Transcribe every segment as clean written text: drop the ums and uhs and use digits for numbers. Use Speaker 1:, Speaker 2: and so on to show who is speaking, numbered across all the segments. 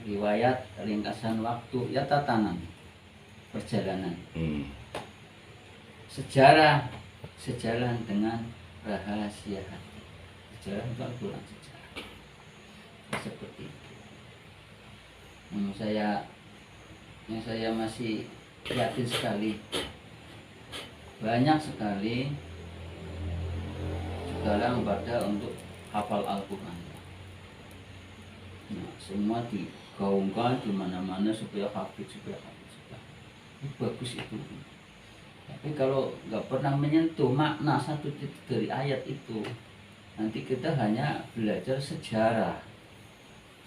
Speaker 1: riwayat, ringkasan waktu, ya tatanan perjalanan. Sejarah sejalan dengan rahasia hati. Sejarah itu Al-Quran sejarah. Seperti itu. Yang saya masih yakin sekali, banyak sekali segala pada untuk hafal Al-Quran. Nah, semua digaungkan di mana-mana supaya hafid. Itu bagus itu. Tapi kalau nggak pernah menyentuh makna satu titik dari ayat itu, nanti kita hanya belajar sejarah,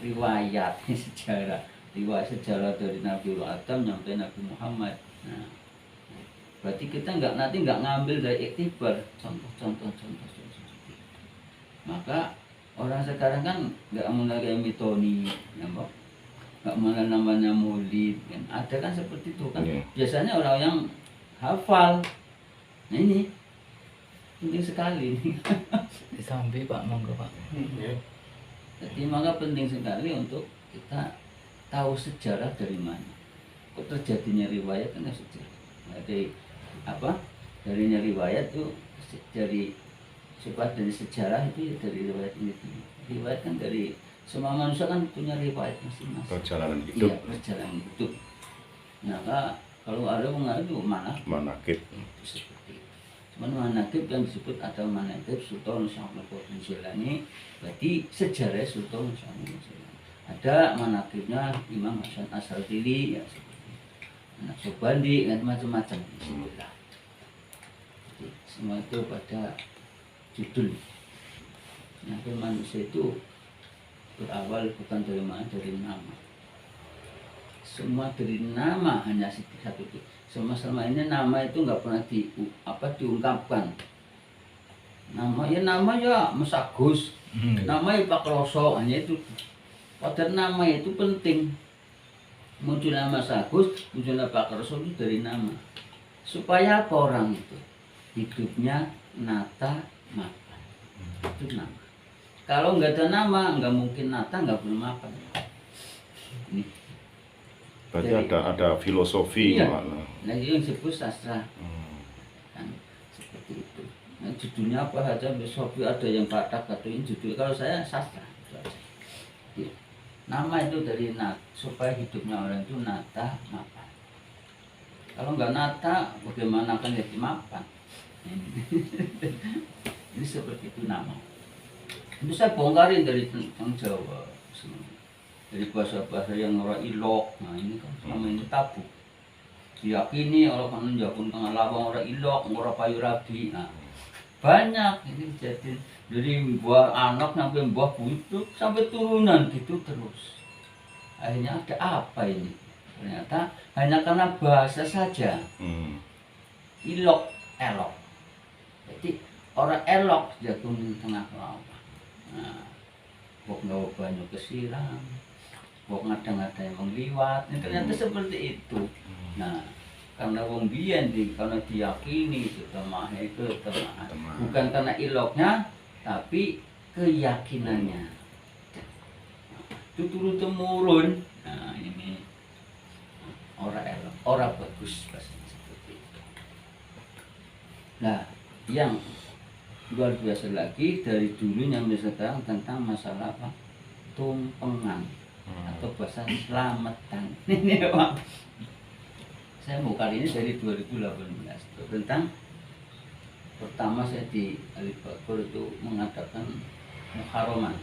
Speaker 1: riwayat sejarah dari Nabi Adam sampai Nabi Muhammad. Nah, berarti kita nanti nggak ngambil dari iktibar contoh. Maka orang sekarang kan nggak mengenal mitoni, nggak mengenal namanya maulid, kan ada kan seperti itu kan. Biasanya orang yang hafal. Nah ini penting sekali.
Speaker 2: Disambi Pak, monggo Pak.
Speaker 1: Jadi maka penting sekali untuk kita tahu sejarah dari mana. Kok terjadinya riwayat kan sejarah. Dari darinya riwayat itu dari sebab dari sejarah itu dari riwayat ini. Riwayat kan dari semua manusia kan punya riwayat masing-masing.
Speaker 3: Perjalanan hidup.
Speaker 1: Iya, perjalanan hidup. Nah, kalau ada mengaruh manakib. Seperti itu. Cuman manakib yang disebut ada manakib Sultan Syahmul Jilani, berarti sejarah Sultan Syahmul Jilani. Ada manakibnya Imam Hasan Asyadzili, ya seperti anak Sobandi, dan macam-macam. Bismillah. Jadi, semua itu pada judul. Nanti manusia itu berawal bukan dari mana, dari nama. Semua dari nama hanya satu itu. Selama ini nama itu nggak pernah diungkapkan. Nama ya Mas Agus, nama ya Pak Kroso, hanya itu. Padahal nama itu penting. Munculnya Mas Agus, munculnya Pak Kroso itu dari nama. Supaya apa orang itu hidupnya nata makan. Itu nama. Kalau nggak ada nama, nggak mungkin nata, nggak boleh makan. Ini.
Speaker 3: Berarti ada filosofi
Speaker 1: iya.
Speaker 3: makna.
Speaker 1: Nah, itu yang disebut sastra. Kan seperti itu. Nah, judulnya apa saja, filosofi ada yang batak atau ini judul. Kalau saya sastra. Iya. Nama itu dari supaya hidupnya orang itu nata mapan. Kalau nggak nata, bagaimana akan jadi mapan? Ini seperti itu nama. Itu saya bongkarin dari tentang Jawa, dari bahasa-bahasa yang orang ilok. Nah ini kan selama ini tabu. Diyakini orang kan menjapun tengah lawang orang ilok, orang payu rabi. Nah, banyak ini jadi dari buah anak sampai buah buntut sampai turunan gitu terus. Akhirnya ada apa ini? Ternyata hanya karena bahasa saja. Ilok, elok. Jadi orang elok jatuh di tengah lawang. Nah, bok nggak banyak kesiram, bok ngada-ngada yang mengliwat. Ternyata seperti itu. Nah, karena wong biyen karena diyakini itu temah, bukan karena iloknya, tapi keyakinannya. Itu turun temurun. Nah ini orang elok, orang bagus bahasanya seperti itu. Nah, yang luar biasa lagi dari dulu yang sekarang tentang masalah apa? Tumpengan atau bahasa selamatan. Ini Pak. Saya mau kali ini dari 2018 tentang pertama saya di Alibabur itu mengadakan muharaman.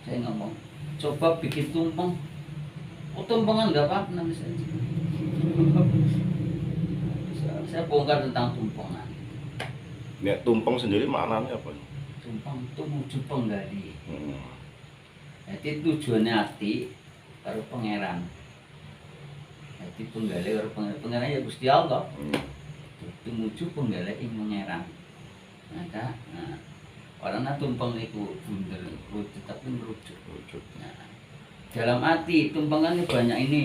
Speaker 1: Saya ngomong coba bikin tumpeng. Oh tumpengan nggak apa-apa nanti saya bongkar tentang tumpengan.
Speaker 3: Ya, tumpeng sendiri maknanya apa?
Speaker 1: Tumpeng itu wujud penggali. Jadi tujuannya hati karo pangeran. Jadi penggali karo pangeran ya Gusti Allah. Itu wujud penggali ing pangeran. Maka orang tumpeng itu bundel wujud tapi merujuk. Nah, dalam hati tumpengan ini banyak ini,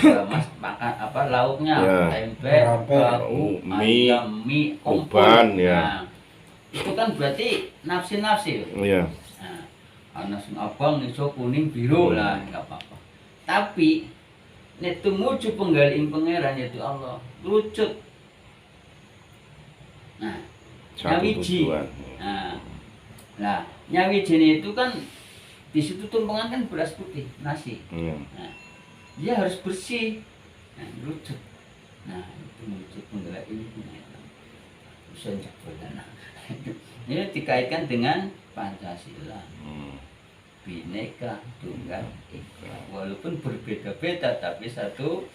Speaker 1: Mas makan apa lauknya, tempe, tahu, ayam, mie, kompon.
Speaker 3: Ya.
Speaker 1: Nah, itu kan berarti nafsi.
Speaker 3: Iya.
Speaker 1: Nah, ana sing abang, iso kuning, biru lah, enggak apa-apa. Tapi nek tumuju penggali pangeran yaitu Allah, lucut. Nah,
Speaker 3: Satu
Speaker 1: nyawiji.
Speaker 3: tujuan.
Speaker 1: Nah, nyawijine itu kan di situ tumpengan kan beras putih, nasi.
Speaker 3: Iya.
Speaker 1: Nah, dia harus bersih. Nah, lucut. Nah, itu lucut penggali pangeran. Bisa nah. Ini dikaitkan dengan Pancasila. Bineka Tunggal Ika. Walaupun berbeda-beda tapi satu.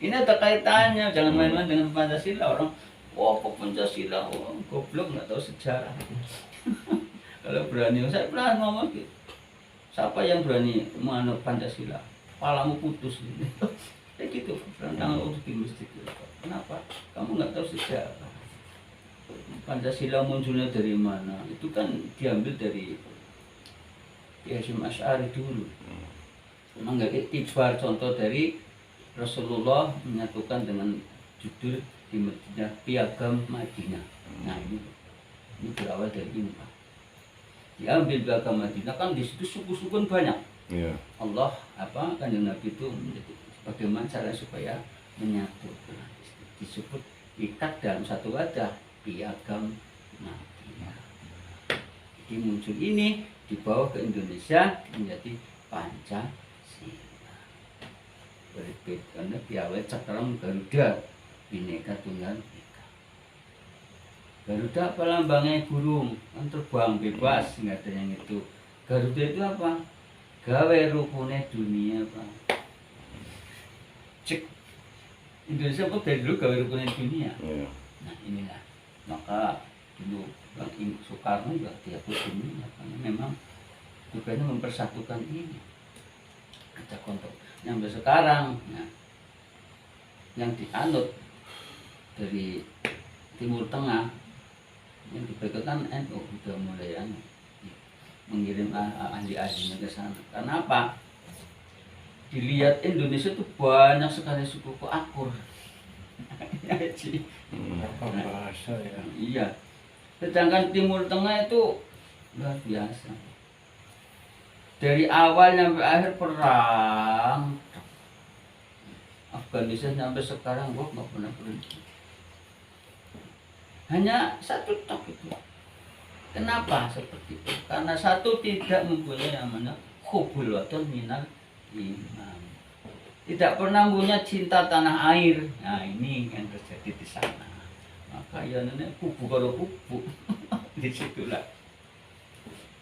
Speaker 1: Ini ada kaitannya. Jangan main-main dengan Pancasila. Orang, wah kok Pancasila, wah, goblok nggak tahu sejarah. Kalau berani, saya pernah ngomong gitu. Siapa yang berani menganut Pancasila? Kepalamu putus gitu. Kayak gitu. Tangan optimistik. Kenapa? Kamu nggak tahu sejarah. Pancasila munculnya dari mana? Itu kan diambil dari Hasyim Asy'ari dulu. Memang nggak itibar contoh dari Rasulullah menyatukan dengan judul di Madinah Piagam Madinah. Nah ini berawal dari ini Pak. Diambil Piagam Madinah kan di situ suku-suku banyak.
Speaker 3: Iya.
Speaker 1: Allah Kanjeng Nabi itu bagaimana cara supaya menyatu. Nah, disebut ikat dalam satu wadah Piagam Madinah. Jadi muncul ini dibawa ke Indonesia menjadi Pancasila. Berbeda karena piawai cakram Garuda Bineka Tunggal Ika. Garuda apa lambangnya burung kan terbang bebas nggak ada yang itu. Garuda itu apa? Gawe rukune dunia Pak. Cek Indonesia pun dari dulu gawe rukune dunia.
Speaker 3: Iya.
Speaker 1: Nah inilah maka dulu Bang Soekarno juga diakui dunia karena memang tugasnya mempersatukan ini. Ada kontak sampai sekarang nah, yang dianut dari Timur Tengah yang dipegang NU sudah mulai mengirim ahli-ahlinya ke sana. Karena apa? Dilihat Indonesia itu banyak sekali suku akur.
Speaker 2: Bahasa ya.
Speaker 1: Iya. Sedangkan Timur Tengah itu luar biasa. Dari awal sampai akhir perang. Afghanistan sampai sekarang gua nggak pernah berhenti. Hanya satu tok itu. Kenapa seperti itu? Karena satu tidak mempunyai yang mana hubul watan minal iman. Tidak pernah punya cinta tanah air. Nah ini yang terjadi di sana. Maka ya nenek kubu kalau kubu disitulah.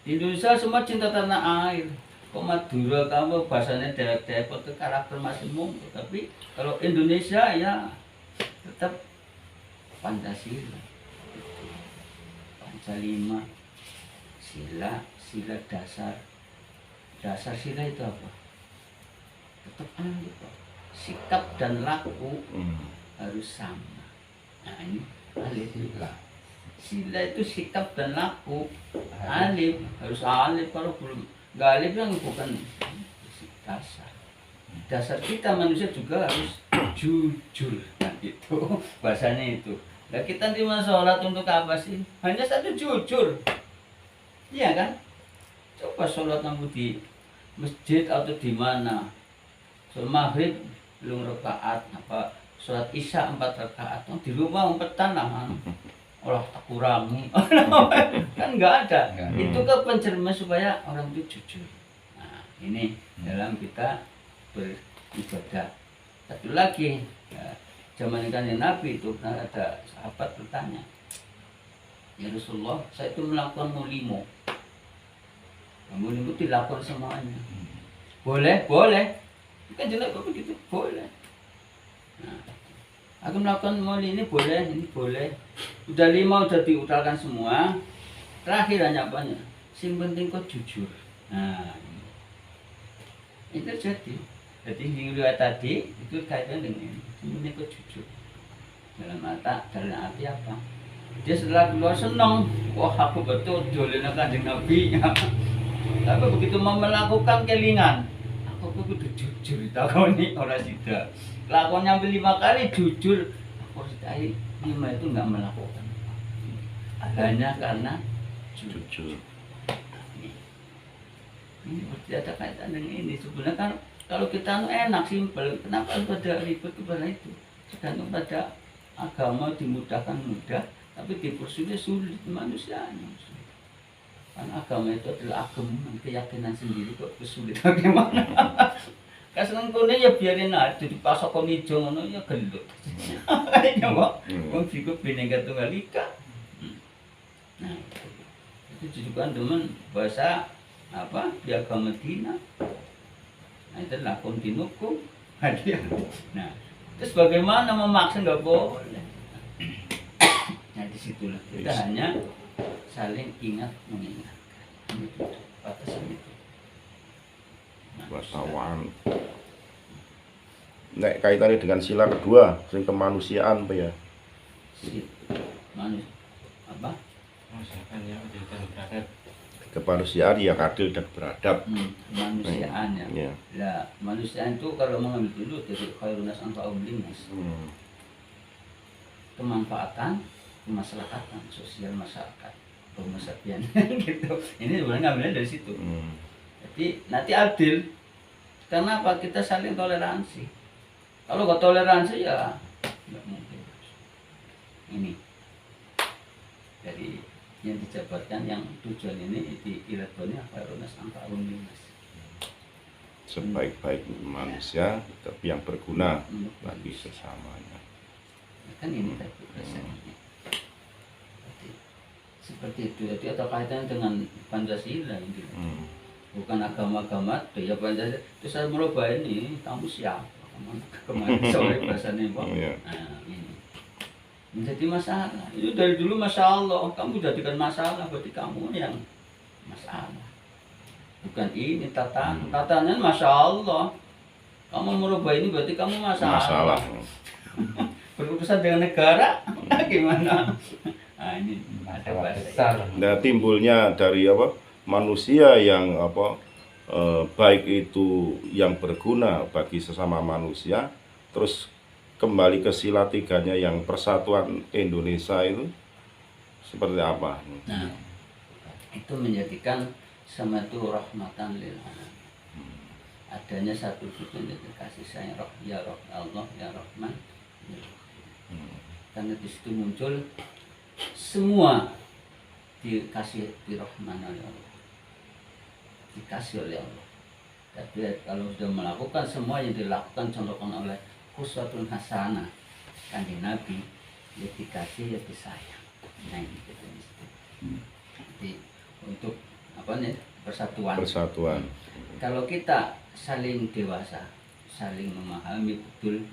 Speaker 1: Di Indonesia semua cinta tanah air. Kok Madura kamu bahasanya daerah-daerah itu karakter masih monggo. Tapi kalau Indonesia ya tetap Pancasila. Pancalima, sila dasar. Dasar sila itu apa? Tetap alif. Sikap dan laku harus sama. Nah ini alif juga. Sila itu sikap dan laku. Alif harus alif, kalau belum nggak alif yang bukan dasar. Dasar kita manusia juga harus jujur. Nah itu bahasanya itu. Nah kita terima sholat untuk apa sih? Hanya satu jujur. Iya kan? Coba sholat kamu di masjid atau di mana? Sholat maghrib belum rakaat, apa sholat isya 4 rakaat, di rumah umpetan lah. Allah tak kurangi. Kan nggak ada. Itu kan pencermin supaya orang itu jujur. Nah ini dalam kita beribadah. Satu lagi ya, zaman kanjeng Nabi itu ada sahabat bertanya, ya Rasulullah, saya itu melakukan mulimo. Mulimo dilakukan semuanya. Boleh, boleh. Kan jelas kok begitu, boleh. Nah, aku melakukan moli ini boleh. Udah 5 udah diutalkan semua. Terakhir hanya apanya? Sing penting kok jujur. Nah, ini terjadi. Jadi di riwayat tadi itu kaitan dengan ini kok jujur. Dalam arti apa? Dia setelah keluar senang. Wah aku betul dolena kanjeng Nabi. Tapi begitu mau melakukan kelingan, aku kudu jujur. Takoni ora sida. Lakon nyampe 5 kali jujur. Aku sedai 5 itu enggak melakukan. Hanya karena
Speaker 3: Jujur.
Speaker 1: Ini tidak ada kaitan dengan ini. Sebenarnya kan kalau kita enak, simpel, kenapa harus pada ribet kepada itu? Tergantung pada agama dimudahkan mudah, tapi dipersulit sulit manusianya. Karena agama itu adalah agama, keyakinan sendiri kok kesulitan bagaimana? Kaseneng kene ya biarin aja dipasok kon ijo ngono ya gelut. Ya kok wong fiku Bhinneka Tunggal Ika. Nah, itu juga teman bahasa apa di agama Medina. Nah, itu lakon dinukum hadiah. Nah, terus bagaimana memaksa nggak boleh. Nah, disitulah kita hanya saling ingat mengingatkan. Itu batasan itu.
Speaker 3: Wartawan. Nek kaitannya dengan sila kedua, sing kemanusiaan apa ya?
Speaker 1: Apa?
Speaker 2: Masakan yang adil dan beradab.
Speaker 3: Kemanusiaan yang adil dan beradab.
Speaker 1: Kemanusiaan ya.
Speaker 3: Ya.
Speaker 1: Lah, manusia itu kalau mengambil dulu dari khairun nas anfa'uhum linnas. Kemanfaatan, kemaslahatan sosial masyarakat, pemasapian gitu. Ini sebenarnya ngambilnya dari situ. Jadi nanti adil. Karena apa? Kita saling toleransi. Kalau nggak toleransi ya nggak mungkin. Ini dari yang dijabarkan yang tujuan ini di ilatnya khairun nas anfa'uhum linnas.
Speaker 3: Sebaik-baik manusia tapi yang berguna bagi sesamanya.
Speaker 1: Kan ini tadi rasanya. Seperti itu. Jadi ada kaitannya dengan Pancasila ini. Bukan agama-agama ya Pancasila. Terus saya merubah ini, kamu siapa? Kemarin sore bahasanya Pak. Nah, ini menjadi masalah. Itu dari dulu Masya Allah. Kamu jadikan masalah, berarti kamu yang masalah. Bukan ini tatanan Masya Allah. Kamu merubah ini berarti kamu masalah. Berurusan dengan negara gimana? Nah, ini ada bahasa.
Speaker 3: Nah, timbulnya dari apa? Manusia yang apa? Baik itu yang berguna bagi sesama manusia, terus kembali ke sila tiganya yang persatuan Indonesia itu seperti apa?
Speaker 1: Nah, itu menjadikan sama itu rahmatan lil alamin. Adanya satu tujuan itu kasih sayang ya Allah ya Rahman. Karena di situ muncul semua dikasih dirahman oleh Allah, dikasih oleh Allah. Tapi kalau sudah melakukan semua yang dilakukan contohkan oleh uswatun hasanah kanjeng Nabi, ya dikasih ya disayang. Nah ini kita jadi untuk apa nih persatuan. Kalau kita saling dewasa, saling memahami betul,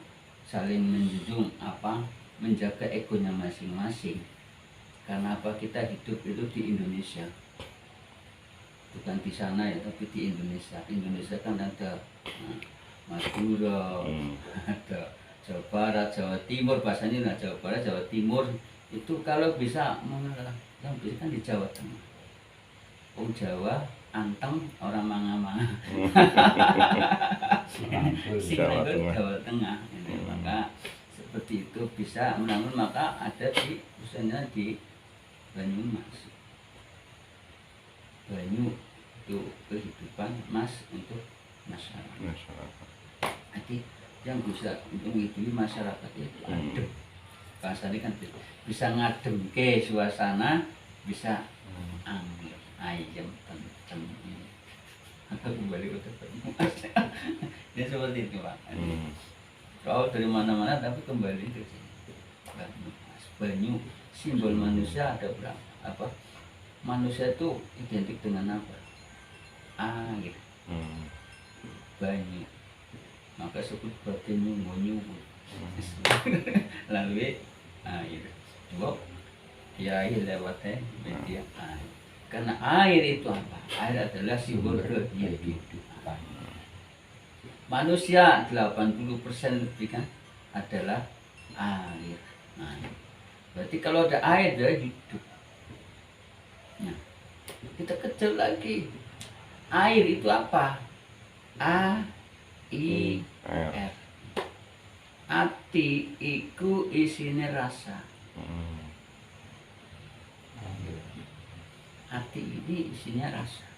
Speaker 1: saling menjunjung apa, menjaga egonya masing-masing. Karena apa, kita hidup itu di Indonesia, bukan di sana ya, tapi di Indonesia. Indonesia kan ada Madura, ada Jawa Barat, Jawa Timur, bahasanya nah Jawa Barat, Jawa Timur itu kalau bisa mengelola, yang bisa kan di Jawa Tengah. Orang Jawa anteng orang manga-manga.
Speaker 3: Jawa Tengah.
Speaker 1: Jawa Tengah. Ini, maka seperti itu bisa menanggung, maka ada di misalnya di Banyumas. Banyu itu kehidupan, mas untuk masyarakat. Jadi yang bisa untuk menghidupi masyarakat itu adem. Bahasanya kan bisa ngadem ke suasana, bisa angin, ayam, tentu ini. Atau kembali ke Banyumas. Ini seperti itu Pak. Kau dari mana-mana tapi kembali ke sini. Banyumas, Banyu, simbol manusia ada berapa? Apa? Manusia itu identik dengan apa? Air, banyu, maka sebut batin nyungu. Lalu air, coba ya air lewatnya media air. Karena air itu apa? Air adalah simbol kehidupan. Manusia 80% lebih kan adalah air. Nah, berarti kalau ada air dia hidup. Nah, kita kejar lagi. Air itu apa? A, I, R. Ati iku isine rasa. Hati ini isinya rasa.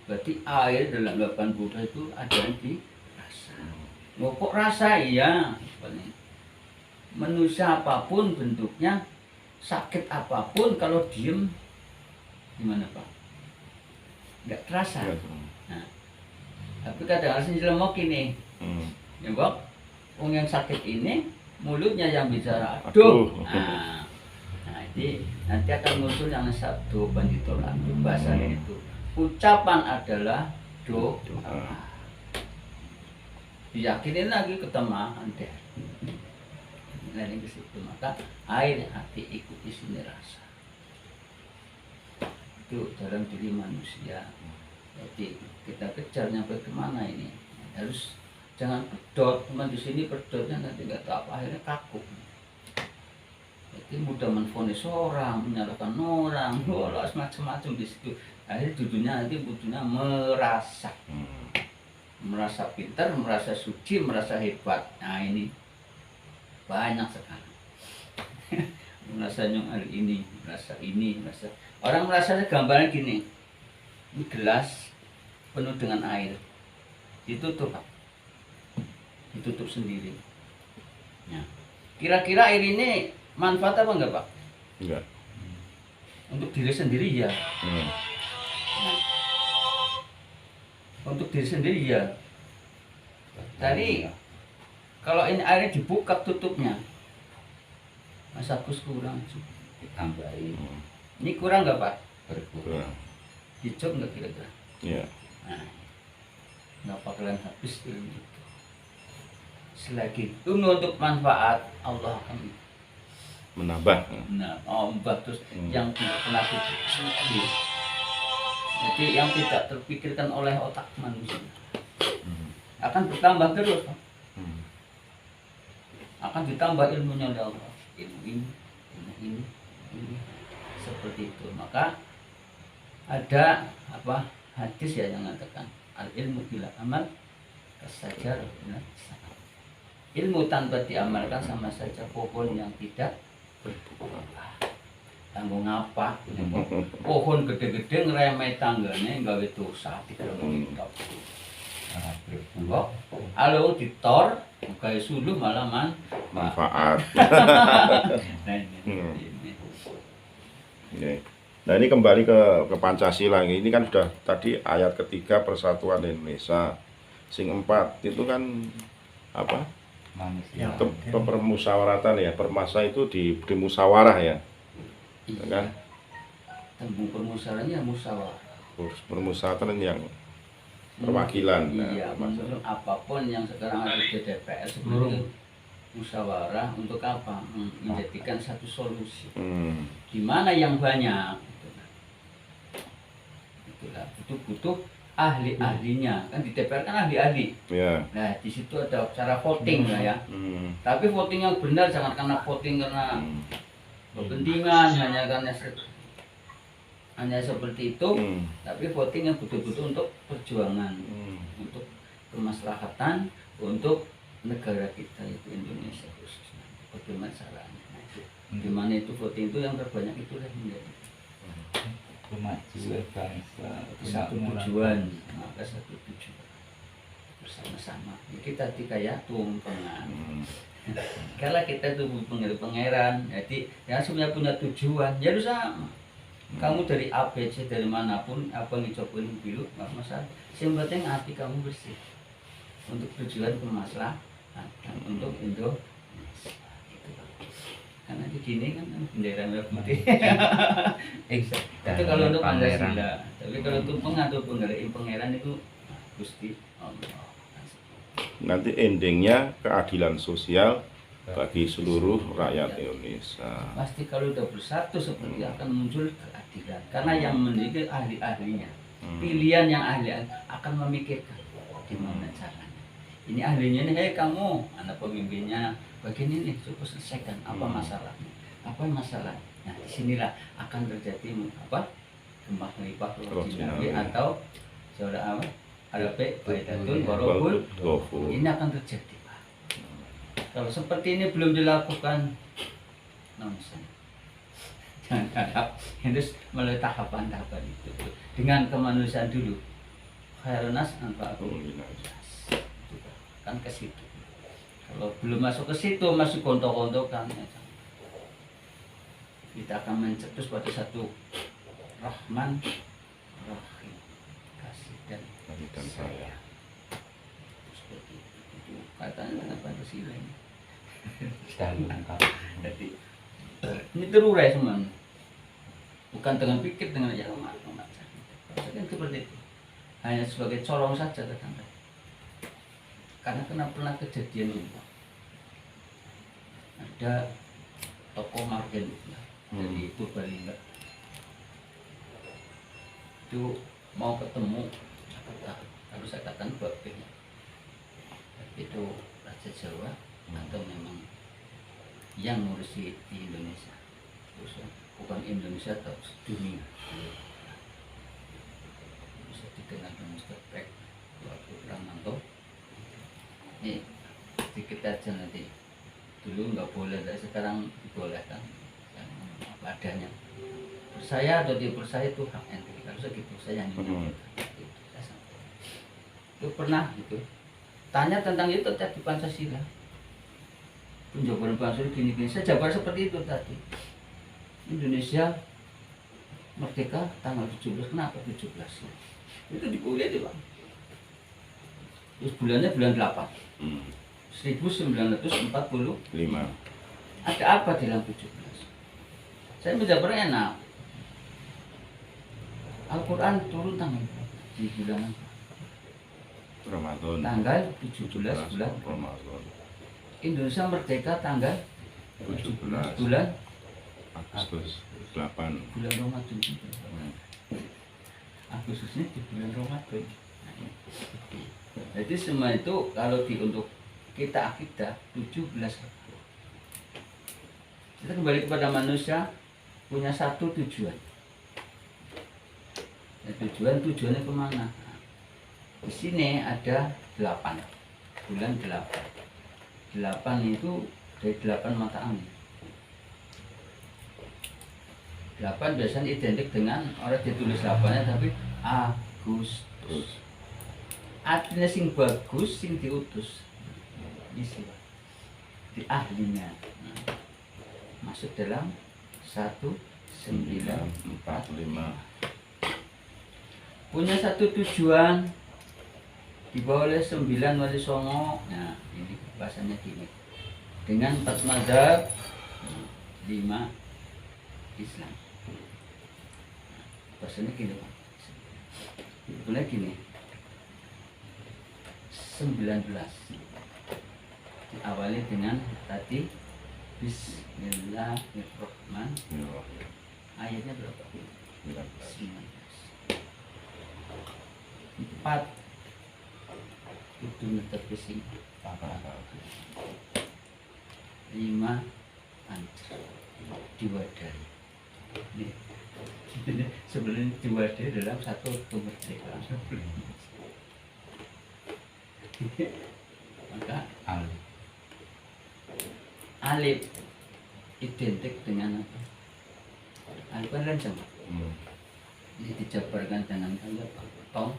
Speaker 1: Berarti air dalam 8 Buddha itu ada di rasa. Loh, kok rasa? Iya. Manusia apapun bentuknya, sakit apapun, kalau diem gimana Pak? Nggak terasa. Nah, tapi kadang-kadang jelemok ini, ya Pak, orang yang sakit ini mulutnya yang bicara aduh. Nah, jadi nanti akan muncul yang sabdo banditor aduh, bahasanya itu. Ucapan adalah doa. Diyakinin lagi ketemahan deh. Lain ke situ, maka air hati ikut sini rasa. Itu dalam diri manusia. Jadi kita kejar nyampe kemana ini? Harus jangan pedot, cuma di sini pedotnya nanti nggak tahu apa, akhirnya kaku. Jadi mudah menvonis orang, menyalahkan orang, lolos macam-macam di situ. Akhirnya dudunya nanti butuhnya merasa, merasa pintar, merasa suci, merasa hebat. Nah ini banyak sekali. Merasa nyong ini, merasa ini, merasa. Orang merasa gambarnya gini, ini gelas penuh dengan air, ditutup, ditutup sendiri. Ya. Kira-kira air ini manfaat apa enggak Pak?
Speaker 3: Enggak.
Speaker 1: Untuk diri sendiri ya. Nah, untuk diri sendiri ya. Tadi kalau ini airnya dibuka tutupnya, Mas Agus kurang, ditambahin. Ini kurang nggak Pak? Berkurang. Hijau nggak kira-kira?
Speaker 3: Iya.
Speaker 1: Nah, nggak bakalan habis ilmu itu. Selagi itu untuk manfaat, Allah akan
Speaker 3: Menambah.
Speaker 1: menambah terus yang tidak pernah dipikir. Jadi yang tidak terpikirkan oleh otak manusia akan bertambah terus, Pak. Akan ditambah ilmunya oleh Allah. Ilmu ini, ini. Seperti itu. Maka ada apa hadis ya yang mengatakan al ilmu bila amal kasajar. Ilmu tanpa diamalkan sama saja pohon yang tidak berbuah. Tanggung ngapa? Pohon gede-gede ngeremeh tanggane gawe dosa tidak mengikat. Berbuah. Kalau ditor gawe suluh malah
Speaker 3: Manfaat.
Speaker 1: Nah, ini.
Speaker 3: Nah ini kembali ke Pancasila. Ini kan sudah tadi ayat ketiga Persatuan Indonesia. Sing 4 itu kan apa?
Speaker 2: Manusia.
Speaker 3: Permusyawaratan ya. Permasa itu di musyawarah ya.
Speaker 1: Iya.
Speaker 3: Kan?
Speaker 1: Tembung permusyawarahnya musyawarah.
Speaker 3: Permusyawaratan yang perwakilan.
Speaker 1: Iya, menurut apapun yang sekarang ada di DPR sebenarnya musyawarah untuk apa? Menjadikan satu solusi. Di mana yang banyak? Itulah butuh ahli-ahlinya. Kan di DPR kan ahli-ahli.
Speaker 3: Ya.
Speaker 1: Nah, di situ ada cara voting lah ya. Tapi voting yang benar, jangan karena voting karena kepentingan hanya seperti itu. Tapi voting yang betul-betul untuk perjuangan, untuk kemaslahatan, untuk negara kita itu Indonesia khususnya. Bagaimana caranya? Nah, itu. Dimana itu voting itu yang terbanyak itulah menjadi
Speaker 2: Kemajuan bangsa.
Speaker 1: satu tujuan, maka satu tujuan bersama-sama. Ya, kita kayak tumpengan. Kalau kita itu pangeran, jadi ya sebenarnya punya tujuan, ya harus sama. Kamu dari ABC dari manapun, apa ngicopin dulu, nggak masalah. Yang penting hati kamu bersih untuk tujuan kemaslahatan, untuk Indonesia. Karena di sini kan bendera merah putih. Itu kalau untuk Pancasila. Tapi kalau untuk pengatur pangeran itu Gusti Allah.
Speaker 3: Nanti endingnya keadilan sosial bagi seluruh rakyat Indonesia.
Speaker 1: Pasti kalau udah bersatu seperti akan muncul keadilan. Karena yang mendidik ahli-ahlinya. Pilihan yang ahli akan memikirkan gimana caranya. Ini ahlinya nih, hei kamu, anak pemimpinnya, bagian ini coba selesaikan apa masalahnya. Apa masalah? Nah, disinilah akan terjadi apa? Gempa lipat Jinawi atau saudara apa? Arabe Baidatun Warobul. Ini akan terjadi, Pak. Kalau seperti ini belum dilakukan, nonsen. Jangan harap, harus melalui tahapan-tahapan itu dengan kemanusiaan dulu. khairunas anfa'uhum linnas. Kan ke situ. Kalau belum masuk ke situ masih gontok-gontokan ya. Kita akan mencetus pada satu Rahman Rahim, kasih dan sayang. Seperti itu katanya dengan Pancasila ini. Jadi ini terurai semua, bukan dengan pikir, dengan ya kan seperti itu, hanya sebagai colong saja katanya. Karena pernah kejadian itu, ada tokoh margen dari Purbalingga itu mau ketemu Jakarta, harus saya katakan babnya itu Raja Jawa atau memang yang ngurusi di Indonesia, terus bukan Indonesia atau dunia, bisa dikenal dengan Mr. Peck waktu Ramanto. Ini sedikit aja nanti, dulu nggak boleh, sekarang dibolehkan apa adanya. Percaya atau tidak percaya itu hak ente, kalau segitu saya hanya itu pernah gitu tanya tentang itu tadi Pancasila, penjabaran Pancasila gini-gini, saya jabar seperti itu tadi. Indonesia merdeka tanggal 17, kenapa 17? Itu di kuliah itu Pak. Terus bulannya bulan 8 1945. Ada apa di dalam 17? Saya menjawab enak. Al-Quran turun tanggal di bulan
Speaker 3: Ramadan.
Speaker 1: Tanggal 17 bulan
Speaker 3: Ramadan.
Speaker 1: Indonesia merdeka tanggal
Speaker 3: 17
Speaker 1: bulan
Speaker 3: Agustus 8.
Speaker 1: bulan Ramadan. Agustusnya di bulan Ramadan. Jadi semua itu kalau untuk kita akidah 17. Kita kembali kepada manusia punya satu tujuan. Ya, tujuannya kemana? Di sini ada 8 bulan 8 itu dari 8 mata angin. 8 biasanya identik dengan orang ditulis 8-nya tapi Agustus. Artinya sing bagus, sing diutus. Isi di ahlinya. Masuk dalam 1945. Punya satu tujuan, dibawa oleh 9 wali songo. Nah, ini bahasanya gini. Dengan 4 mazhab, 5 Islam. Bahasanya gini, Pak. Sebetulnya gini. 19. Diawali dengan tadi Bismillahirrahmanirrahim. Ayatnya berapa? 19. 4 itu netepi sing 5 anjir diwadahi. Sebenarnya diwadahi dalam satu kemerdekaan. Maka alif identik dengan apa? Alif kan rancang. Ini dijabarkan dengan apa? Tong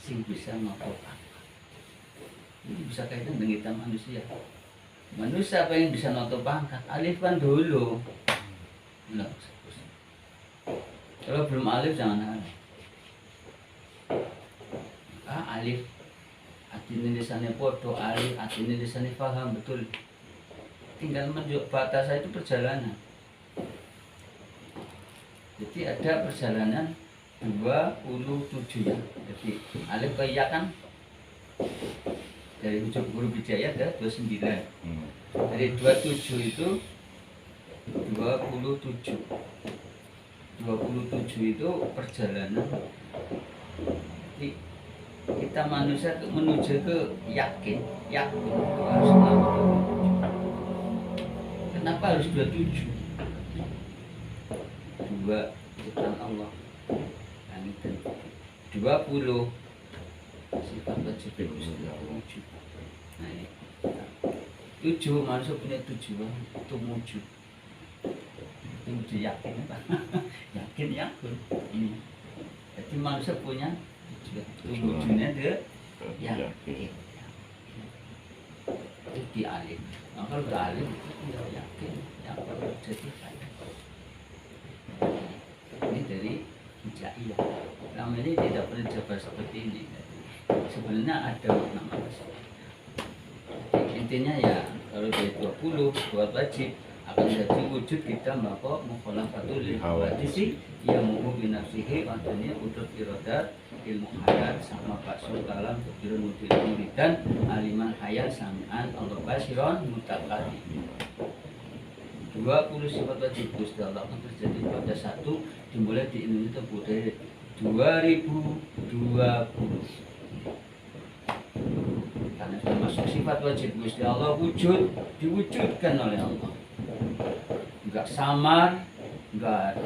Speaker 1: sing bisa notopan. Ini bisa kaitan dengan kita manusia. Manusia pengen bisa noto pangkat, alif kan dulu. Nah, kalau belum alif jangan alif. Alif artinya lisannya podo, alif artinya lisannya paham betul. Tinggal menunjuk batas itu perjalanan. Jadi ada perjalanan 27 ya. Jadi alif ke ya kan dari ujung huruf hijaya ada 29. Dari 27 itu 27. 27 itu perjalanan. Jadi kita manusia menuju ke yakin harus tahu. Kenapa harus 27? 2 ciptaan Allah. Yang itu 20 sifat wajib 7. Nah, ini 7 manusia punya tujuan untuk menuju. Itu yakin apa? Yakin ini. Jadi manusia punya tujuannya dia
Speaker 3: Ya.
Speaker 1: yakin. Itu alim. Nah, kalau udah alim ya yakin yang perlu jadi baik. Ini dari hijaiyah. Selama ini tidak pernah dijabar seperti ini. Sebenarnya ada makna intinya ya kalau dari 20 buat wajib akan jadi wujud kita maka mukhalafatul hawadisi ya muhu binafsihi artinya udut irodat ilmu hayat sama baksul kalam kebirun mudil muridan aliman hayat sami'an Allah basiron mutakati 20 sifat wajib Gusti Allah akan terjadi pada satu dimulai di Indonesia budaya 2020 karena termasuk sifat wajib Gusti Allah wujud diwujudkan oleh Allah enggak samar enggak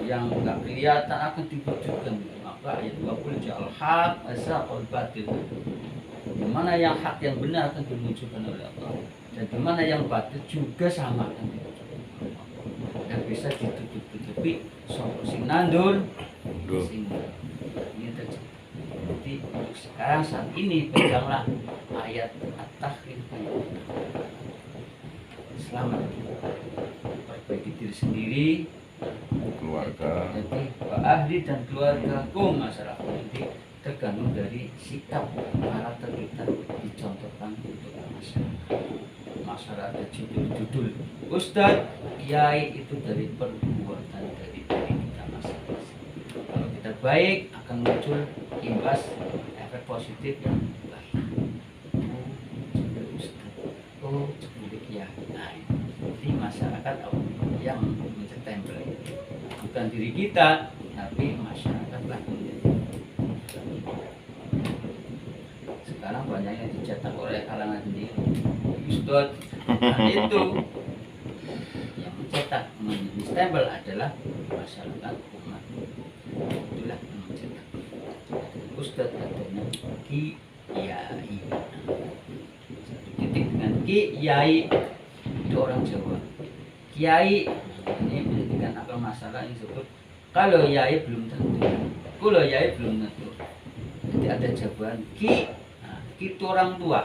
Speaker 1: kelihatan akan diwujudkan maka ayat 20 ja'al haq asaqul batil di mana yang hak yang benar akan diwujudkan oleh Allah dan di mana yang batil juga sama akan diwujudkan oleh Allah dan bisa ditutup-tutupi sopo sing nandur sing ini terjadi. Jadi untuk sekarang saat ini peganglah ayat at-takhir selamat perbaiki diri sendiri
Speaker 3: Keluarga.
Speaker 1: jadi ahli dan keluarga masyarakat nanti tergantung dari sikap karakter kita dicontohkan untuk masyarakat ada judul-judul Ustadz Kiai itu dari perbuatan dari kita masing-masing. Kalau kita baik akan muncul imbas efek positif yang baik. Oh, jadi Kiai. Nah, jadi masyarakat yang mencetemple bukan diri kita, tapi masyarakat lah. Sekarang banyak yang dicetak oleh kalangan sendiri. Ustadz, nah itu yang mencetak, menstempel adalah masyarakat umat. Itulah yang mencetak. Ustadz adanya Kiai. Satu titik dengan Kiai itu orang Jawa. Kiai ini menjadikan apa masalah yang disebut kalau Yai belum tentu. Kalau Yai belum tentu. Jadi ada jawaban Ki. Nah, itu orang tua.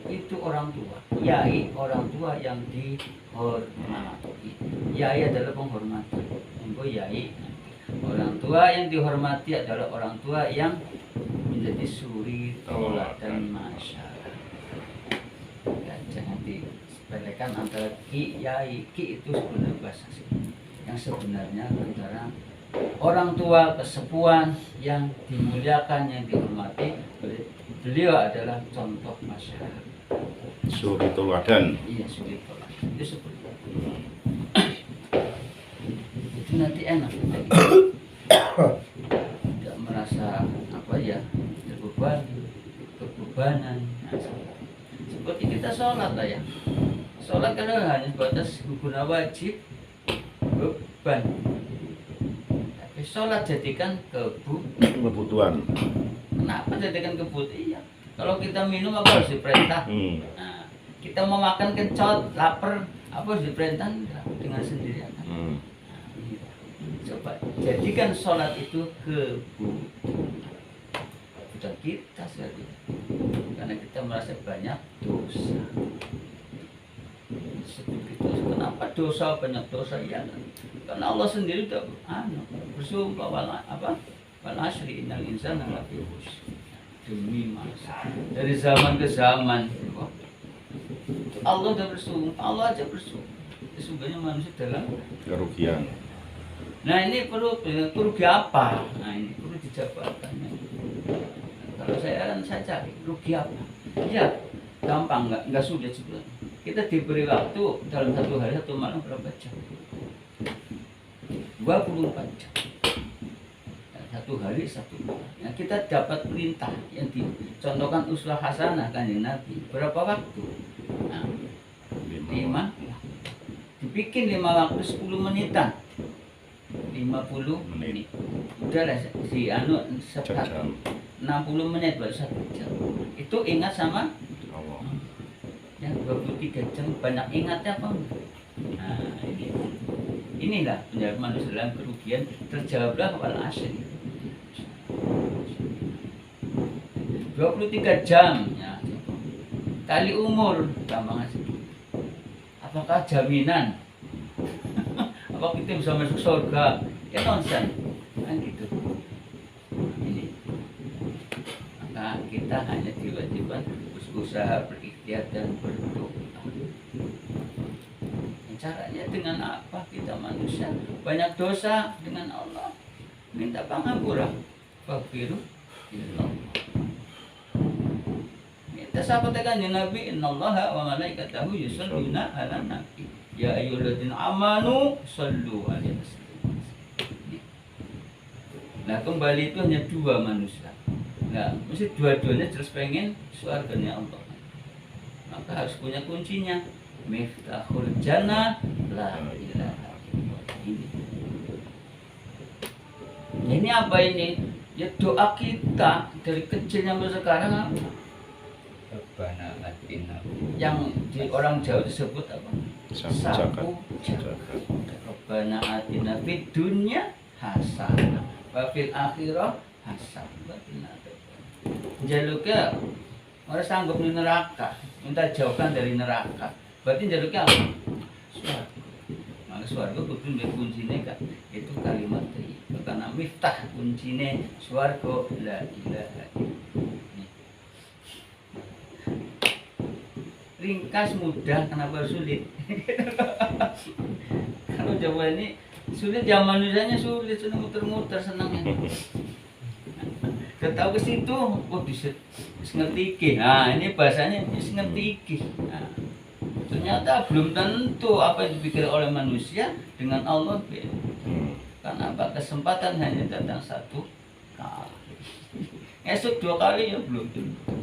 Speaker 1: Itu orang tua. Yai orang tua yang dihormati. Yai adalah penghormatan. Engko Yai. Orang tua yang dihormati adalah orang tua yang menjadi suri teladan masyarakat. Ya, jangan disepelekan antara Ki, Yai. Ki itu sebenarnya bahasa yang sebenarnya antara orang tua kesepuan yang dimuliakan, yang dihormati. Beliau adalah contoh masyarakat.
Speaker 3: Suri teladan.
Speaker 1: Iya, suri teladan. Itu seperti itu. Itu nanti enak. Tidak merasa apa ya kebebanan. Nah, seperti kita sholat lah ya. Sholat kan hanya batas guna wajib beban. Tapi sholat jadikan
Speaker 3: Kebutuhan.
Speaker 1: Kenapa jadikan kebutuhan? Iya. Kalau kita minum apa harus diperintah? Nah, kita mau makan kencot, lapar, apa harus diperintah? Enggak, dengan sendirian. Nah, iya. Coba jadikan sholat itu kebutuhan kita sekali. Karena kita merasa banyak dosa. Seperti itu. Kenapa dosa banyak dosa ya? Karena Allah sendiri sudah bersumpah wal asri innal insana lafi khusr. Demi masa dari zaman ke zaman Allah sudah bersumpah, Allah aja bersumpah. Sesungguhnya manusia dalam
Speaker 3: Kerugian.
Speaker 1: Nah ini perlu rugi apa? Nah ini perlu dijabarkan. Kalau saya cari rugi apa? Ya gampang, nggak sulit sebenarnya. Kita diberi waktu dalam satu hari satu malam berapa jam? 24 jam. Satu hari satu malam. Nah, kita dapat perintah yang dicontohkan uswah hasanah kanjeng Nabi. Berapa waktu? Nah, 5. Dibikin 5 waktu 10 menitan. 50 menit. Udahlah si
Speaker 3: Jam.
Speaker 1: 60 menit baru 1 jam. Itu ingat sama
Speaker 3: Allah.
Speaker 1: yang 23 jam banyak ingatnya apa? Nah, inilah penjara manusia dalam kerugian. kemudian terjawablah wal asri. 23 jam ya. Kali umur gampang aja. Apakah jaminan apa kita bisa masuk surga? Ya nonsen kan gitu. Ini maka kita hanya diwajibkan berusaha, berikhtiar dan berdoa. Caranya dengan apa? Kita manusia banyak dosa dengan Allah, minta pengampuran. Faghfiru illallah. Minta sahabat kanjeng Nabi, innallaha wa malaikatahu yusholluna 'alan nabi. Ya ayyuhalladzina amanu shollu 'alaihi wasallam. Nah, kembali itu hanya dua manusia. Nah, mesti dua-duanya terus pengen surganya Allah. Maka harus punya kuncinya. Miftahul jannah la ilaha illallah. Ini apa ini? Ya doa kita dari kecil sampai sekarang apa?
Speaker 4: Rabbana atina
Speaker 1: Yang di orang Jawa disebut apa? Sapu
Speaker 3: Zakat.
Speaker 1: Rabbana atina fid dunya hasanah wa fil akhirah hasanah. Jaluknya orang sanggup di neraka, minta jauhkan dari neraka. Berarti jaluknya apa? Suarga. Maka suarga kudu mbek kuncine kan itu kalimat itu. Karena miftah kuncine suarga la ilaha illallah. Ringkas mudah, kenapa sulit? Kalau Jawa ini sulit, ya manusianya sulit, senang muter-muter senangnya. Ketahu ke situ, oh bisa ngerti iki. Nah, ini bahasanya bisa ngerti iki. Nah, ternyata belum tentu apa yang dipikir oleh manusia dengan Allah beda. Karena apa? Kesempatan hanya datang satu kali. Esok dua kali ya belum tentu.